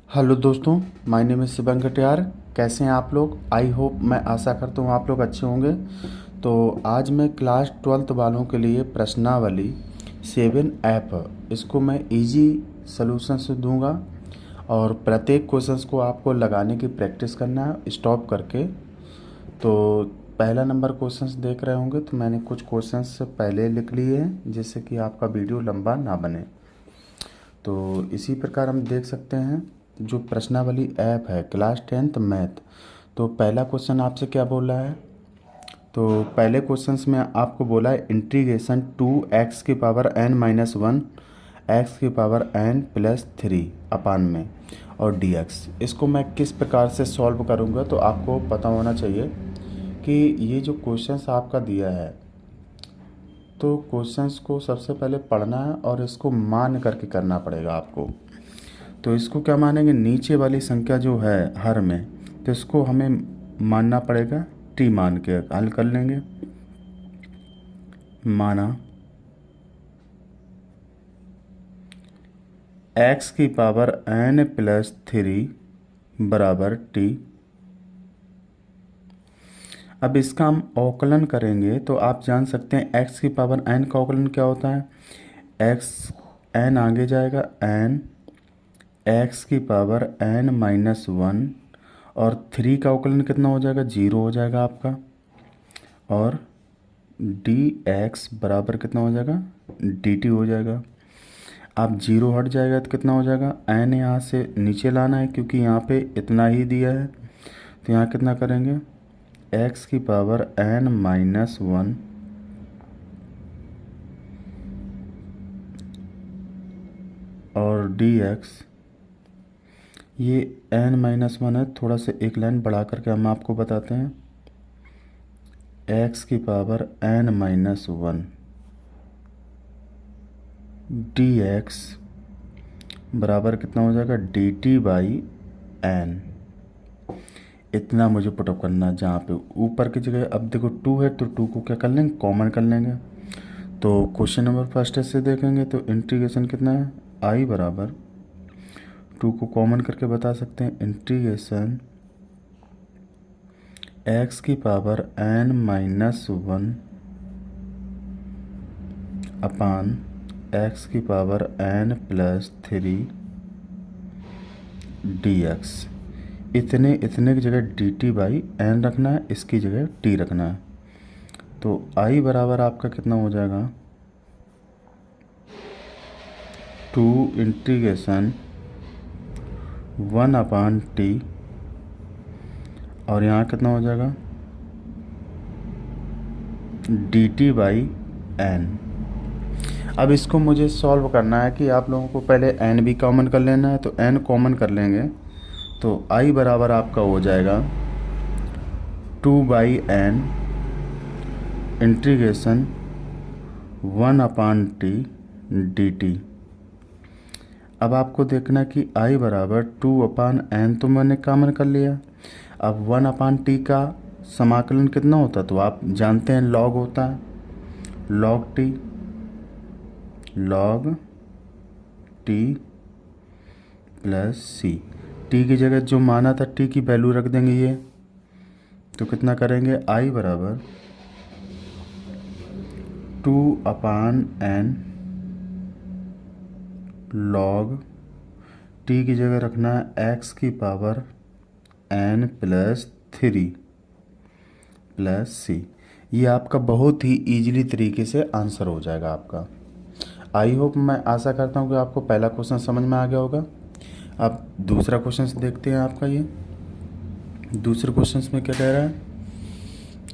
Hello दोस्तों, my name is Shivam Katiyar. कैसे हैं आप लोग? आई होप, मैं आशा करता हूँ आप लोग अच्छे होंगे। तो आज मैं क्लास 12th वालों के लिए प्रश्नावली 7 ऐप, इसको मैं इजी सॉल्यूशन से दूंगा और प्रत्येक क्वेश्चंस को आपको लगाने की प्रैक्टिस करना है स्टॉप करके। तो पहला नंबर क्वेश्चंस देख रहे होंगे, तो मैंने कुछ क्वेश्चंस पहले लिख लिए हैं जिससे कि आपका वीडियो लंबा ना बने। तो इसी प्रकार हम देख सकते हैं जो प्रश्नावली ऐप है क्लास 10th मैथ। तो पहला क्वेश्चन आपसे क्या बोला है? तो पहले क्वेश्चंस में आपको बोला है इंटीग्रेशन 2x⁻n−1 x⁻n+3 अपान में और dx। इसको मैं किस प्रकार से सॉल्व करूँगा, तो आपको पता होना चाहिए कि ये जो क्वेश्चंस आपका दिया है, तो क्वेश्चंस को सबसे पहले पढ़ना है और इसको मान करके करना पड़ेगा आपको। तो इसको क्या मानेंगे, नीचे वाली संख्या जो है हर में, तो इसको हमें मानना पड़ेगा टी मान के हल कर लेंगे। माना x⁻n+3 बराबर टी। अब इसका हम अवकलन करेंगे तो आप जान सकते हैं x⁻n का अवकलन क्या होता है। x n आगे जाएगा n, x⁻n−1 और 3 का अवकलन कितना हो जाएगा, 0 हो जाएगा आपका। और dx बराबर कितना हो जाएगा, dt हो जाएगा। अब 0 हट जाएगा तो कितना हो जाएगा, n यहाँ से नीचे लाना है क्योंकि यहाँ पे इतना ही दिया है। तो यहाँ कितना करेंगे, x⁻n−1 और dx, ये n-1 है, थोड़ा सा एक लाइन बढ़ा करके हम आपको बताते हैं। x⁻n−1 dx बराबर कितना हो जाएगा, dt/n। इतना मुझे पुटअप करना है जहाँ पे ऊपर की जगह। अब देखो 2 है तो 2 को क्या कर लेंगे, कॉमन कर लेंगे। तो क्वेश्चन नंबर फर्स्ट से देखेंगे तो इंटीग्रेशन कितना है, i बराबर 2 को कॉमन करके बता सकते हैं, इंटीग्रेशन x⁻n−1 अपान x⁻n+3 dx। इतने इतने की जगह dt/n रखना है, इसकी जगह t रखना है। तो i बराबर आपका कितना हो जाएगा, 2 इंटीग्रेशन 1/t और यहाँ कितना हो जाएगा, dt/n। अब इसको मुझे सॉल्व करना है कि आप लोगों को पहले n भी कॉमन कर लेना है। तो n कॉमन कर लेंगे तो i बराबर आपका हो जाएगा 2/n इंटीग्रेशन 1/t dt। अब आपको देखना कि i बराबर 2/n तो मैंने कॉमन कर लिया। अब 1/t का समाकलन कितना होता है, तो आप जानते हैं log होता है, log t plus c। t की जगह जो माना था t की वैल्यू रख देंगे ये। तो कितना करेंगे, i बराबर 2/n log t की जगह रखना है x⁻n+3 प्लस c। ये आपका बहुत ही ईजिली तरीके से आंसर हो जाएगा आपका। आई होप, मैं आशा करता हूँ कि आपको पहला क्वेश्चन समझ में आ गया होगा। अब दूसरा क्वेश्चन देखते हैं आपका। ये दूसरे क्वेश्चन में क्या कह रहा है,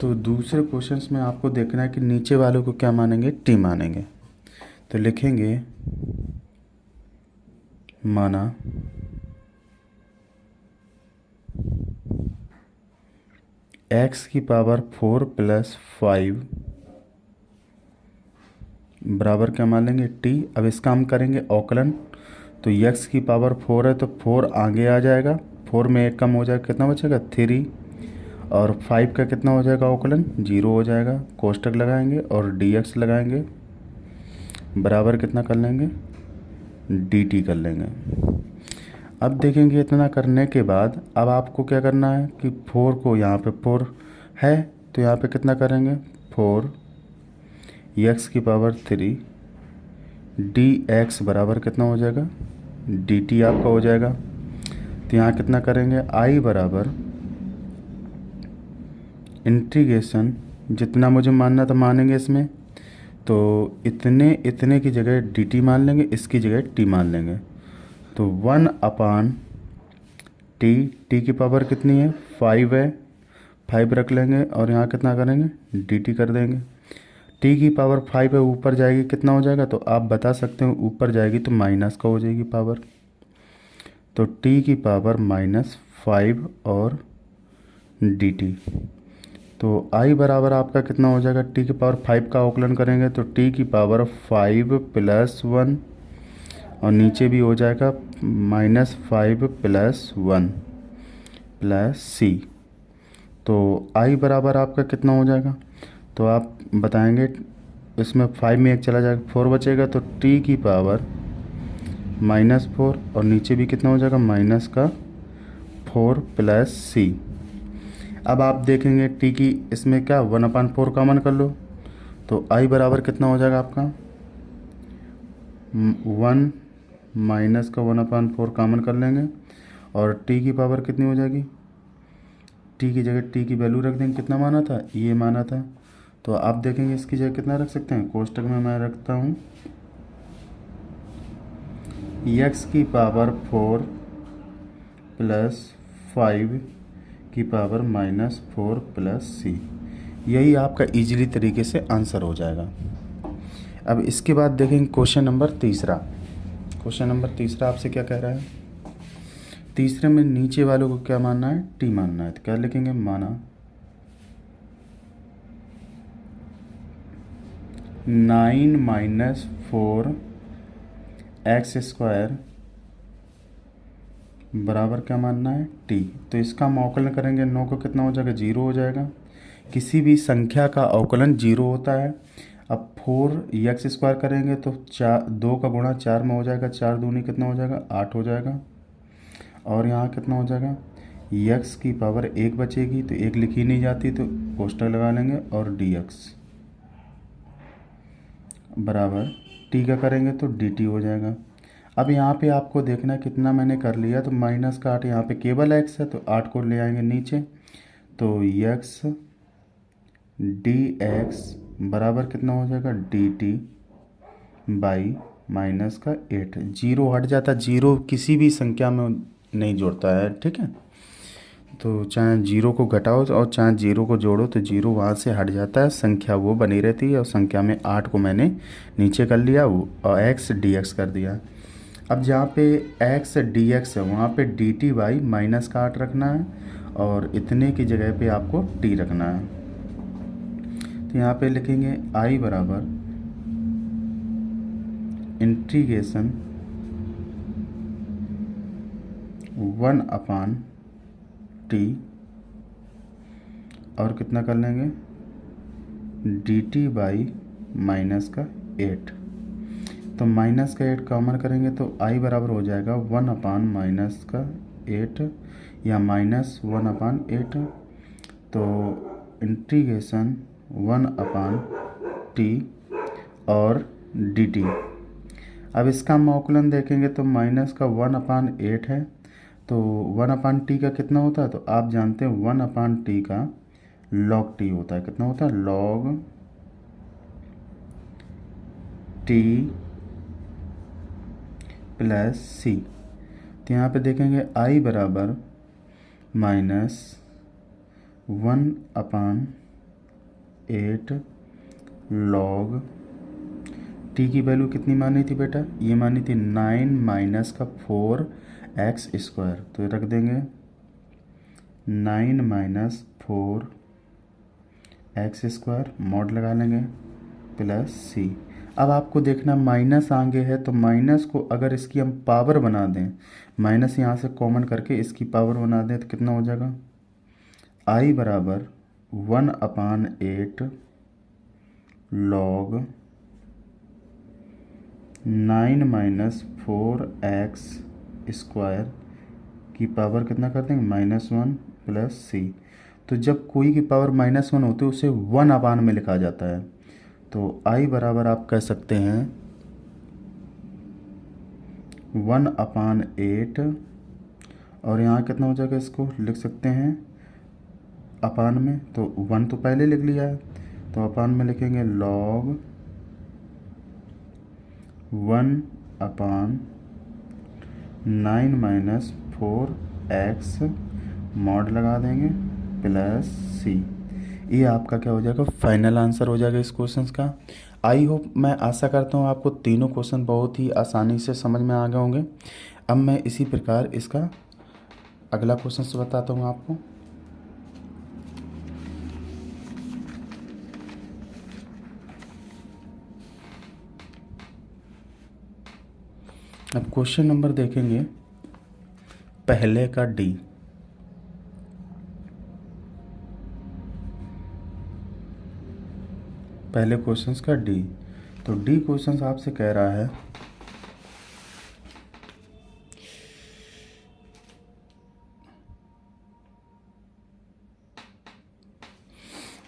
तो दूसरे क्वेश्चन में आपको देखना है कि नीचे वालों को क्या मानेंगे, टी मानेंगे। तो लिखेंगे माना x⁴ + 5 बराबर क्या मान लेंगे, टी। अब इसका हम करेंगे अवकलन। तो x⁴ है तो 4 आगे आ जाएगा, 4 में एक कम हो जाएगा, कितना बचेगा, 3। और 5 का कितना हो जाएगा अवकलन, 0 हो जाएगा। कोष्टक लगाएंगे और dx लगाएंगे, बराबर कितना कर लेंगे, dt कर लेंगे। अब देखेंगे इतना करने के बाद अब आपको क्या करना है कि 4 को यहाँ पे 4 है तो यहाँ पे कितना करेंगे 4 एक्स की पावर 3 डी एक्स बराबर कितना हो जाएगा डी टी आपका हो जाएगा। तो यहाँ कितना करेंगे आई बराबर इंटीग्रेशन जितना मुझे मानना था मानेंगे इसमें, तो इतने इतने की जगह डी टी मान लेंगे, इसकी जगह टी मान लेंगे। तो 1/टी, टी की पावर कितनी है 5 है, 5 रख लेंगे और यहाँ कितना करेंगे डी टी कर देंगे। टी की पावर 5 है, ऊपर जाएगी कितना हो जाएगा, तो आप बता सकते हो ऊपर जाएगी तो माइनस का हो जाएगी पावर। तो टी की पावर -5 और डी टी। तो आई बराबर आपका कितना हो जाएगा टी की पावर 5 का अवकलन करेंगे तो टी की पावर 5 + 1 और नीचे भी हो जाएगा -5 + 1 + सी। तो आई बराबर आपका कितना हो जाएगा, तो आप बताएंगे इसमें 5 में 1 चला जाएगा 4 बचेगा, तो टी की पावर -4 और नीचे भी कितना हो जाएगा -4 + सी। अब आप देखेंगे टी की इसमें क्या 1/4 कॉमन कर लो, तो आई बराबर कितना हो जाएगा आपका 1 माइनस का 1/4 कॉमन कर लेंगे और टी की पावर कितनी हो जाएगी, टी की जगह टी की वैल्यू रख देंगे, कितना माना था ये माना था। तो आप देखेंगे इसकी जगह कितना रख सकते हैं, कोष्टक में मैं रखता हूँ एक्स की पावर 4 + 5 की पावर -4 + सी। यही आपका इजीली तरीके से आंसर हो जाएगा। अब इसके बाद देखेंगे क्वेश्चन नंबर तीसरा। क्वेश्चन नंबर तीसरा आपसे क्या कह रहा है, तीसरे में नीचे वालों को क्या मानना है टी मानना है, तो क्या लिखेंगे माना 9 - 4x² बराबर क्या मानना है टी। तो इसका हम अवकलन करेंगे 9 को कितना हो जाएगा 0 हो जाएगा। किसी भी संख्या का अवकलन 0 होता है। अब 4x² करेंगे तो 2 का गुणा 4 में हो जाएगा, 4 दूनी कितना हो जाएगा 8 हो जाएगा। और यहाँ कितना हो जाएगा x की पावर 1 बचेगी, तो 1 लिखी नहीं जाती तो कोष्टक लगा लेंगे और dx बराबर टी का करेंगे तो dt हो जाएगा। अब यहाँ पे आपको देखना कितना मैंने कर लिया, तो -8 यहाँ पे केवल x है तो 8 को ले आएंगे नीचे, तो x dx बराबर कितना हो जाएगा dt बाई -8। जीरो हट जाता, जीरो किसी भी संख्या में नहीं जोड़ता है, ठीक है। तो चाहे जीरो को घटाओ और चाहे जीरो को जोड़ो तो जीरो वहाँ से हट जाता है, संख्या वो बनी रहती है। और संख्या में 8 को मैंने नीचे कर लिया और x dx कर दिया। अब जहाँ पे x dx है वहाँ पे dt बाई -8 रखना है और इतने की जगह पे आपको t रखना है। तो यहाँ पे लिखेंगे i बराबर इंटीग्रेशन 1/t और कितना कर लेंगे dt बाई -8। तो -8 कॉमन करेंगे तो i बराबर हो जाएगा 1/-8 या -1/8। तो इंटीग्रेशन 1/t और dt। अब इसका हम अवकलन देखेंगे तो -1/8 है, तो 1/t का कितना होता है, तो आप जानते हैं 1/t का log t होता है। कितना होता है log t + c। तो यहाँ पे देखेंगे i बराबर -1/8 log t की वैल्यू कितनी मानी थी बेटा, ये मानी थी 9 - 4x²। तो रख देंगे 9 - 4x² मॉड लगा लेंगे + c। अब आपको देखना माइनस आगे है तो माइनस को अगर इसकी हम पावर बना दें, माइनस यहाँ से कॉमन करके इसकी पावर बना दें तो कितना हो जाएगा i बराबर 1/8 log 9 - 4x² की पावर कितना कर देंगे, -1 प्लस सी। तो जब कोई की पावर -1 होती है उसे 1 अपान में लिखा जाता है। तो आई बराबर आप कह सकते हैं 1/8, और यहाँ कितना हो जाएगा, इसको लिख सकते हैं अपान में, तो 1 तो पहले लिख लिया है, तो अपान में लिखेंगे log 1/9 - 4x मॉड लगा देंगे प्लस सी। ये आपका क्या हो जाएगा, फाइनल आंसर हो जाएगा इस क्वेश्चन का। आई होप, मैं आशा करता हूँ आपको तीनों क्वेश्चन बहुत ही आसानी से समझ में आ गए होंगे। अब मैं इसी प्रकार इसका अगला क्वेश्चन से बताता हूँ आपको। अब क्वेश्चन नंबर देखेंगे पहले का डी। पहले क्वेश्चंस का डी। तो डी क्वेश्चंस आपसे कह रहा है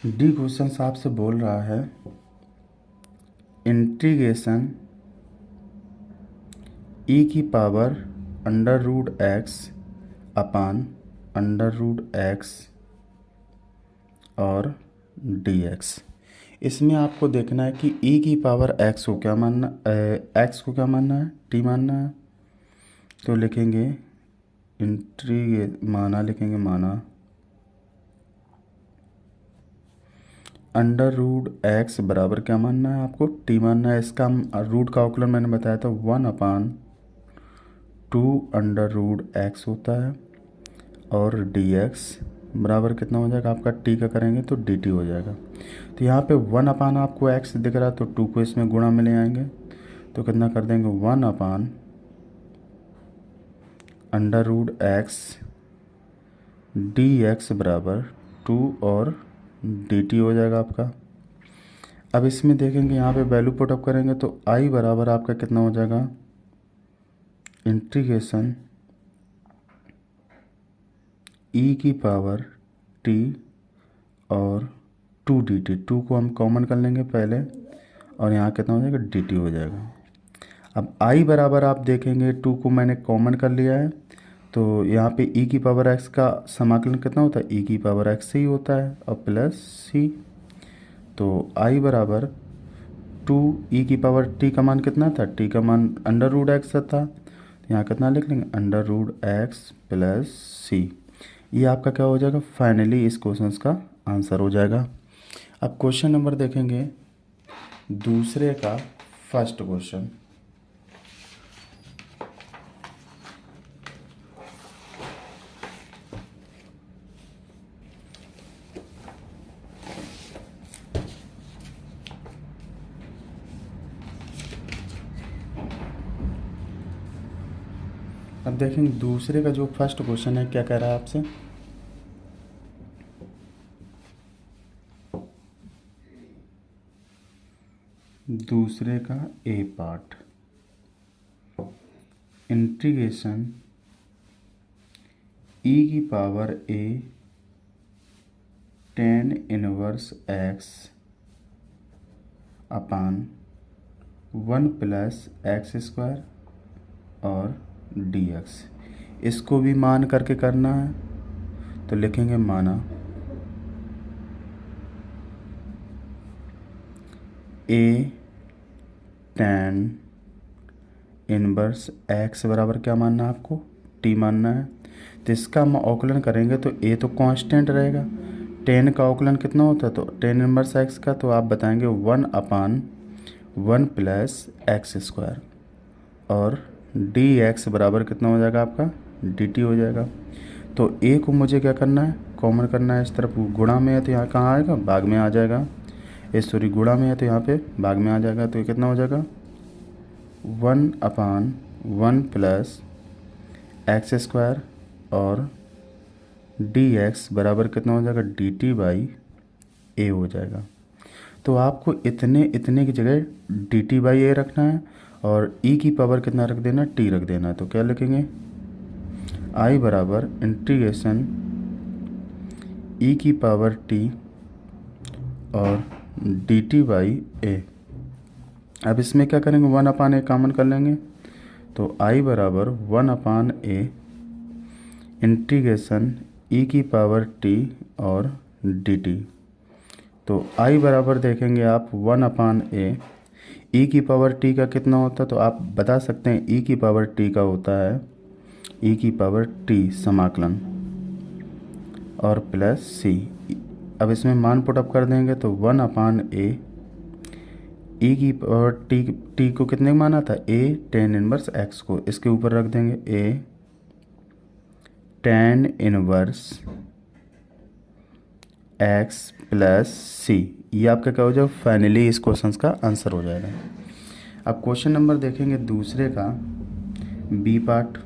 डी क्वेश्चंस आपसे बोल रहा है इंटीग्रेशन ई की पावर √x अपान √x और dx। इसमें आपको देखना है कि e की पावर x को क्या मानना, x को क्या मानना है, t मानना है। तो लिखेंगे लिखेंगे माना √x बराबर क्या मानना है आपको, t मानना है। इसका रूट का अवकलन मैंने बताया था 1/2 √x होता है, और dx बराबर कितना हो जाएगा आपका, t का करेंगे तो dt हो जाएगा। तो यहाँ पे 1 अपान आपको x दिख रहा है, तो 2 को इसमें गुणा में ले आएंगे, तो कितना कर देंगे 1/√x dx बराबर 2 और dt हो जाएगा आपका। अब इसमें देखेंगे यहाँ पे वैल्यू पुटअप करेंगे तो i बराबर आपका कितना हो जाएगा, इंटीग्रेशन e की पावर t और 2dt। 2 को हम कॉमन कर लेंगे पहले, और यहाँ कितना हो जाएगा, dt हो जाएगा। अब i बराबर आप देखेंगे 2 को मैंने कॉमन कर लिया है, तो यहाँ पे e की पावर x का समाकलन कितना होता है, e की पावर x से ही होता है, और प्लस c। तो i बराबर 2 e की पावर t का मान कितना था, t का मान √x था, यहाँ कितना लिख लेंगे √x प्लस c। ये आपका क्या हो जाएगा, फाइनली इस क्वेश्चन का आंसर हो जाएगा। अब क्वेश्चन नंबर देखेंगे दूसरे का फर्स्ट क्वेश्चन। अब देखेंगे दूसरे का जो फर्स्ट क्वेश्चन है क्या कह रहा है आपसे, दूसरे का ए पार्ट, इंटीग्रेशन ई की power a tan inverse x upon 1 plus x square और dx। इसको भी मान करके करना है, तो लिखेंगे माना a tan इनवर्स x बराबर क्या मानना है आपको, t मानना है। तो इसका हम अवकलन करेंगे तो a तो कांस्टेंट रहेगा, tan का अवकलन कितना होता है, तो tan इनवर्स x का तो आप बताएंगे 1/1 प्लस एक्स स्क्वायर, और dx बराबर कितना हो जाएगा आपका, dt हो जाएगा। तो a को मुझे क्या करना है, कॉमन करना है, इस तरफ गुणा में है तो यहाँ कहाँ आएगा, भाग में आ जाएगा। सॉरी गुणा में है तो यहाँ पे भाग में आ जाएगा, तो ये कितना हो जाएगा 1/1 प्लस एक्स स्क्वायर, और dx बराबर कितना हो जाएगा, dt/a हो जाएगा। तो आपको इतने की जगह dt/a रखना है, और e की पावर कितना रख देना, t रख देना है। तो क्या लिखेंगे, आई बराबर इंटीग्रेशन ई की पावर टी और डी टी बाई ए। अब इसमें क्या करेंगे, 1/a कॉमन कर लेंगे, तो आई बराबर 1/a इंटीग्रेशन ई की पावर टी और डी टी। तो आई बराबर देखेंगे आप 1/a, ई की पावर टी का कितना होता है, तो आप बता सकते हैं ई की पावर टी का होता है ई की पावर टी समाकलन और प्लस सी। अब इसमें मान पुटअप कर देंगे तो 1/a ई की पावर टी को कितने माना था, a tan इनवर्स x को, इसके ऊपर रख देंगे a tan inverse x plus C. ये आपका क्या हो जाएगा, फाइनली इस क्वेश्चन का आंसर हो जाएगा। अब क्वेश्चन नंबर देखेंगे दूसरे का बी पार्ट।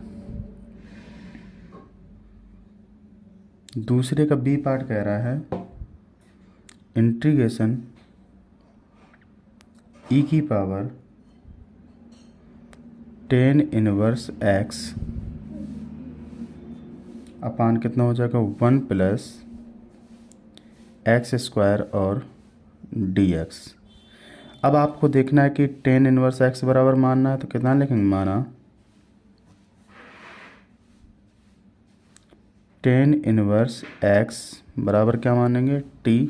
दूसरे का बी पार्ट कह रहा है इंटीग्रेशन ई की पावर tan इनवर्स x अपान कितना हो जाएगा 1 प्लस एक्स स्क्वायर और dx। अब आपको देखना है कि tan इनवर्स x बराबर मानना है, तो कितना लिखेंगे, माना tan इनवर्स x बराबर क्या मानेंगे, t।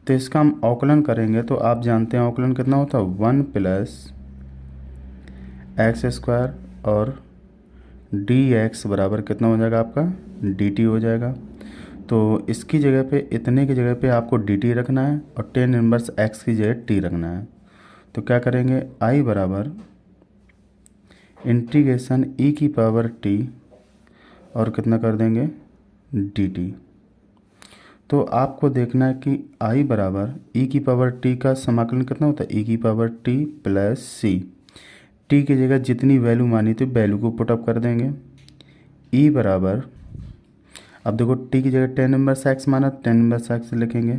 तो इसका हम अवकलन करेंगे, तो आप जानते हैं अवकलन कितना होता है 1 प्लस एक्स स्क्वायर और dx बराबर कितना हो जाएगा आपका dt हो जाएगा। तो इसकी जगह पे, इतने की जगह पे आपको dt रखना है और tan इनवर्स x की जगह t रखना है। तो क्या करेंगे, i बराबर इंटीग्रेशन e की पावर t और कितना कर देंगे dt। तो आपको देखना है कि i बराबर e की पावर t का समाकलन कितना होता है, e की पावर t प्लस सी। t की जगह जितनी वैल्यू मानी थी वैल्यू को पुटअप कर देंगे। e बराबर, अब देखो t की जगह tan इनवर्स x माना, tan इनवर्स x लिखेंगे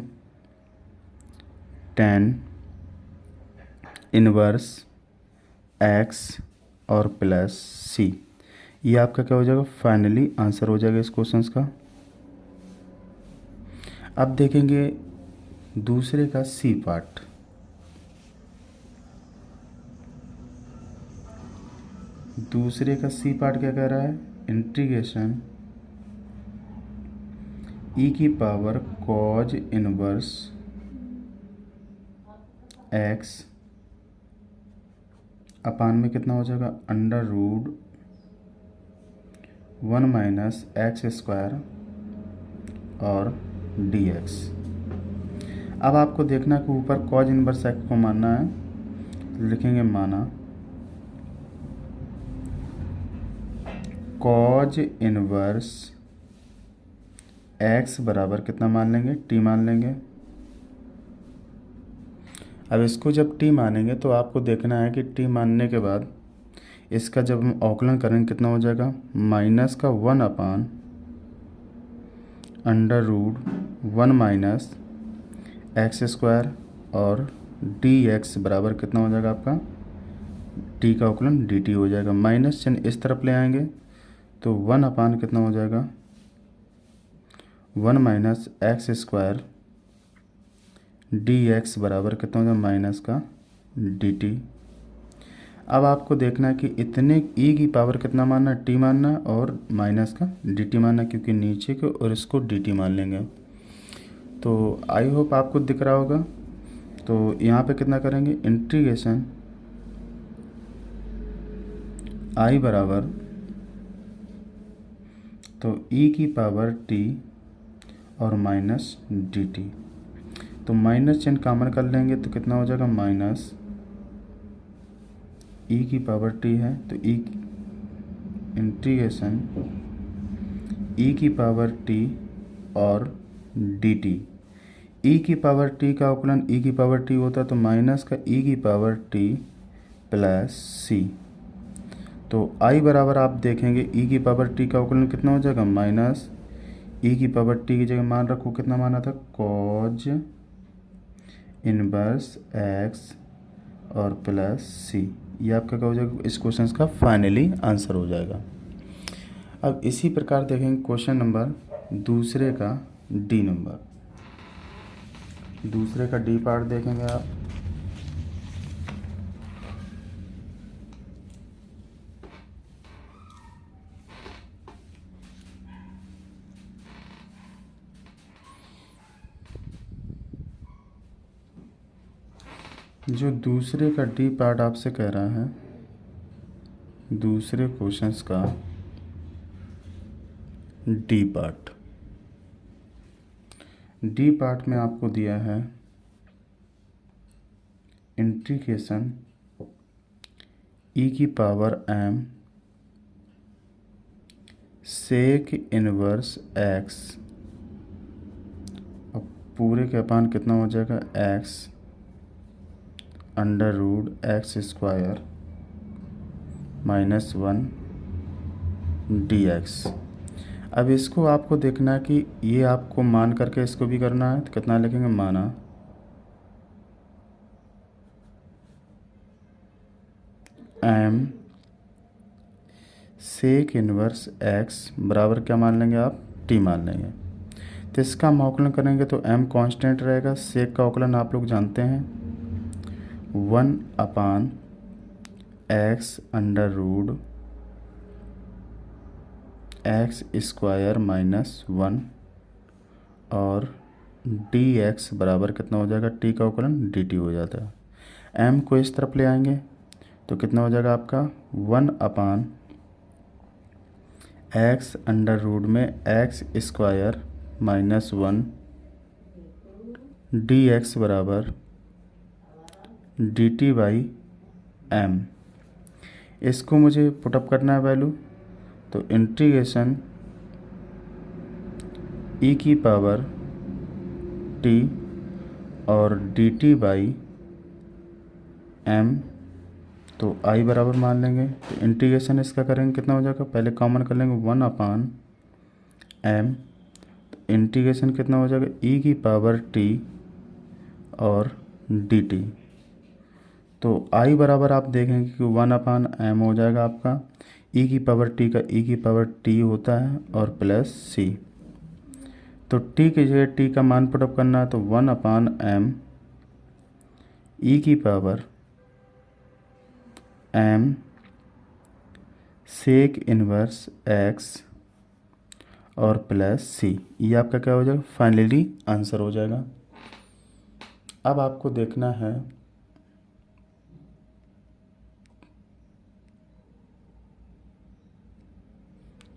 tan इनवर्स x और प्लस सी। ये आपका क्या हो जाएगा, फाइनली आंसर हो जाएगा इस क्वेश्चन का। अब देखेंगे दूसरे का सी पार्ट। दूसरे का सी पार्ट क्या कह रहा है, इंटीग्रेशन ई की power cos inverse x upon में कितना हो जाएगा under root 1 minus x square और dx। अब आपको देखना कि ऊपर कॉज इनवर्स x को मानना है, तो लिखेंगे माना कॉज इनवर्स x बराबर कितना मान लेंगे, t मान लेंगे। अब इसको जब t मानेंगे तो आपको देखना है कि t मानने के बाद इसका जब हम अवकलन करेंगे कितना हो जाएगा, माइनस का 1 upon under root 1 minus x square और dx बराबर कितना हो जाएगा आपका t का अवकलन dt हो जाएगा। माइनस चिन्ह इस तरफ ले आएंगे तो 1 अपान कितना हो जाएगा 1 माइनस एक्स स्क्वायर dx बराबर कितना हो जाएगा माइनस का dt। अब आपको देखना है कि इतने e की पावर कितना मानना है, t मानना और माइनस का dt मानना, क्योंकि नीचे को और इसको dt मान लेंगे। तो आई होप आपको दिख रहा होगा। तो यहाँ पे कितना करेंगे, इंटीग्रेशन i बराबर, तो e की पावर t और माइनस dt। तो माइनस चिन्ह कॉमन कर लेंगे तो कितना हो जाएगा, माइनस e की पावर t है तो e इंटीग्रेशन e की पावर t और dt। e की पावर t का अवकलन e की पावर t होता तो माइनस का e की पावर t प्लस c। तो i बराबर आप देखेंगे e की पावर t का अवकलन कितना हो जाएगा, माइनस e की पावर t की जगह मान रखो कितना माना था, कॉज इनवर्स x और प्लस c। ये आपका क्या हो जाएगा, इस क्वेश्चन का फाइनली आंसर हो जाएगा। अब इसी प्रकार देखेंगे क्वेश्चन नंबर दूसरे का डी नंबर। दूसरे का डी पार्ट देखेंगे आप। जो दूसरे का डी पार्ट आपसे कह रहा है, दूसरे क्वेश्चंस का डी पार्ट, डी पार्ट में आपको दिया है इंटीग्रेशन ई की power m sec inverse x, अब पूरे के अपान कितना हो जाएगा x under root x square -1 dx। अब इसको आपको देखना है कि ये आपको मान करके इसको भी करना है, तो कितना लिखेंगे, माना m सेक इनवर्स x बराबर क्या मान लेंगे आप, t मान लेंगे। तो इसका हम अवकलन करेंगे तो m कांस्टेंट रहेगा, सेक का अवकलन आप लोग जानते हैं 1/x under root x square -1 और dx बराबर कितना हो जाएगा, t का अवकलन dt हो जाता है। m को इस तरफ ले आएंगे तो कितना हो जाएगा आपका 1/x अंडर रूट में एक्स स्क्वायर -1 dx बराबर dt बाई m। इसको मुझे पुटअप करना है वैल्यू, तो इंटीग्रेशन e की पावर t और dt बाई m, तो i बराबर मान लेंगे। तो इंटीग्रेशन इसका करेंगे कितना हो जाएगा, पहले कॉमन कर लेंगे 1/m, तो इंटीग्रेशन कितना हो जाएगा e की पावर t और dt। तो i बराबर आप देखेंगे कि 1/m हो जाएगा आपका, e की पावर t का e की पावर t होता है और प्लस c। तो t की जगह t का मान पुटअप करना है तो 1/m e की power m sec inverse x और प्लस c, ये आपका क्या हो जाएगा, फाइनली आंसर हो जाएगा। अब आपको देखना है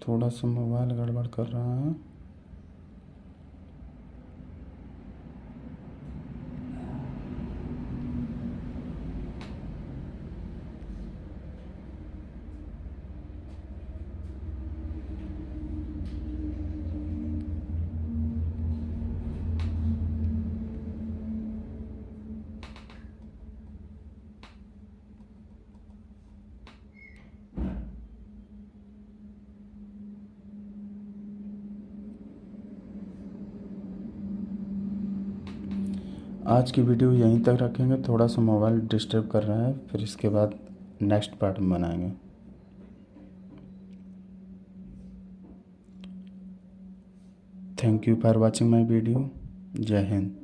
थोड़ा सा मोबाइल गड़बड़ कर रहा है। आज की वीडियो यहीं तक रखेंगे, थोड़ा सा मोबाइल डिस्टर्ब कर रहा है, फिर इसके बाद नेक्स्ट पार्ट में बनाएंगे। Thank you for watching my video. जय हिंद।